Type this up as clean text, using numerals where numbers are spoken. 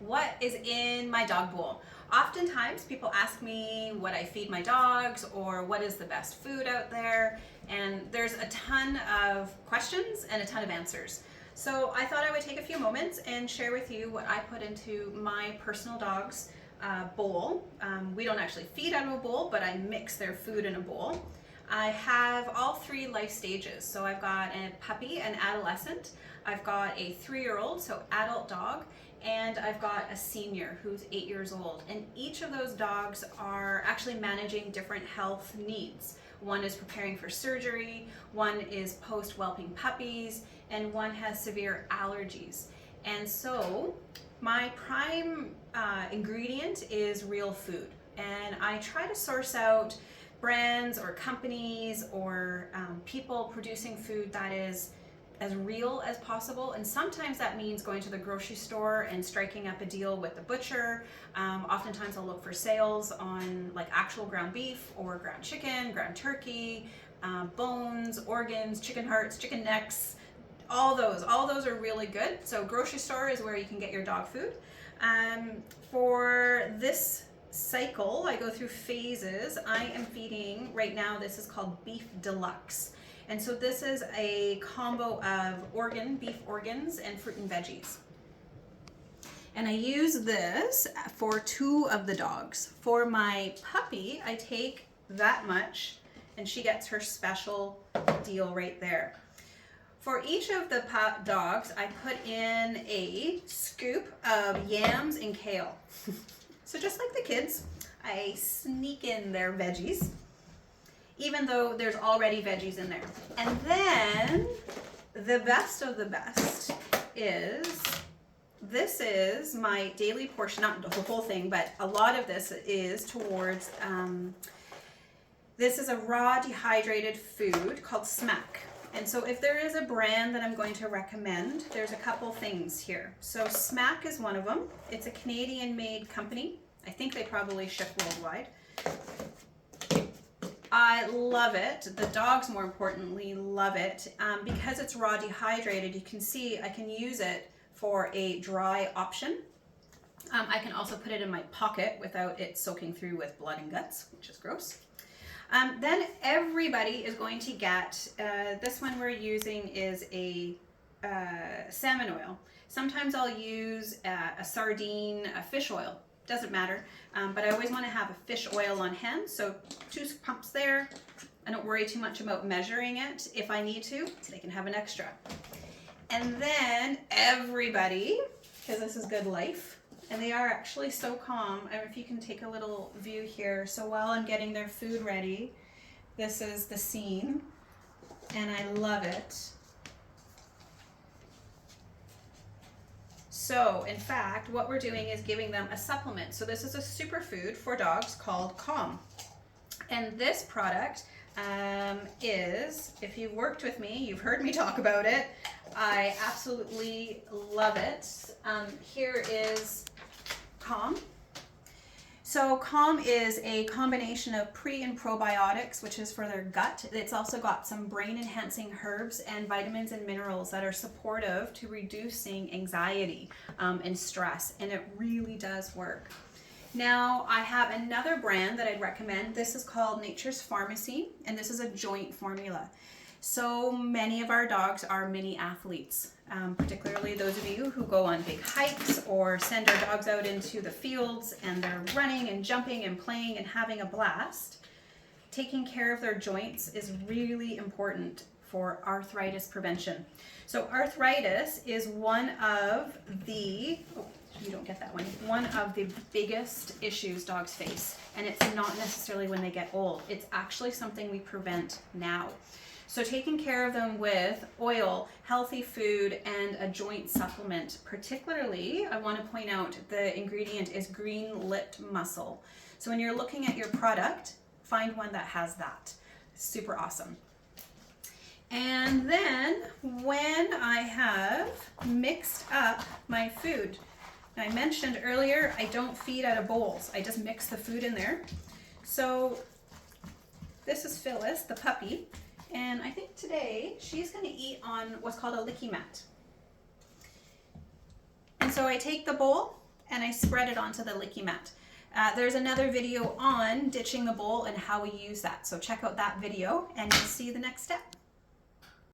what is in my dog bowl. Oftentimes people ask me what I feed my dogs or what is the best food out there, and there's a ton of questions and a ton of answers. So I thought I would take a few moments and share with you what I put into my personal dog's bowl. We don't actually feed out of a bowl, but I mix their food in a bowl. I have all three life stages. So I've got a puppy, an adolescent, I've got a 3-year-old, so adult dog, and I've got a senior who's 8 years old. And each of those dogs are actually managing different health needs. One is preparing for surgery, one is post-whelping puppies, and one has severe allergies. And so my prime ingredient is real food. And I try to source out brands or companies or people producing food that is as real as possible, and sometimes that means going to the grocery store and striking up a deal with the butcher. Oftentimes I'll look for sales on like actual ground beef or ground chicken, ground turkey, bones, organs, chicken hearts, chicken necks, all those are really good. So grocery store is where you can get your dog food. For this cycle, I go through phases. I am feeding right now, this is called Beef Deluxe. And so this is a combo of beef organs and fruit and veggies. And I use this for 2 of the dogs. For my puppy, I take that much and she gets her special deal right there. For each of the dogs, I put in a scoop of yams and kale. So just like the kids, I sneak in their veggies, even though there's already veggies in there. And then the best of the best is, this is my daily portion, not the whole thing, but a lot of this is towards, this is a raw dehydrated food called Smack. And so if there is a brand that I'm going to recommend, there's a couple things here. So Smack is one of them. It's a Canadian made company. I think they probably ship worldwide. I love it. The dogs, more importantly, love it. Because it's raw dehydrated, you can see I can use it for a dry option. I can also put it in my pocket without it soaking through with blood and guts, which is gross. Then everybody is going to get, this one we're using is a salmon oil. Sometimes I'll use a sardine, a fish oil. Doesn't matter, but I always want to have a fish oil on hand, so 2 pumps there. I don't worry too much about measuring it. If I need to, they can have an extra. And then everybody, because this is good life, and they are actually so calm. I don't know if you can take a little view here. So while I'm getting their food ready, this is the scene, and I love it. So, in fact, what we're doing is giving them a supplement. So this is a superfood for dogs called Calm. And this product is, if you've worked with me, you've heard me talk about it. I absolutely love it. Here is Calm. So Calm is a combination of pre and probiotics, which is for their gut. It's also got some brain enhancing herbs and vitamins and minerals that are supportive to reducing anxiety and stress, and it really does work. Now I have another brand that I'd recommend. This is called Nature's Pharmacy, and this is a joint formula. So many of our dogs are mini athletes, particularly those of you who go on big hikes or send our dogs out into the fields and they're running and jumping and playing and having a blast. Taking care of their joints is really important for arthritis prevention. So arthritis is one of the, oh, you don't get that one of the biggest issues dogs face. And it's not necessarily when they get old. It's actually something we prevent now. So taking care of them with oil, healthy food, and a joint supplement. Particularly, I want to point out the ingredient is green-lipped mussel. So when you're looking at your product, find one that has that. Super awesome. And then when I have mixed up my food, I mentioned earlier I don't feed out of bowls. I just mix the food in there. So this is Phyllis, the puppy. And I think today she's going to eat on what's called a licky mat. And so I take the bowl and I spread it onto the licky mat. There's another video on ditching the bowl and how we use that. So check out that video and you'll see the next step.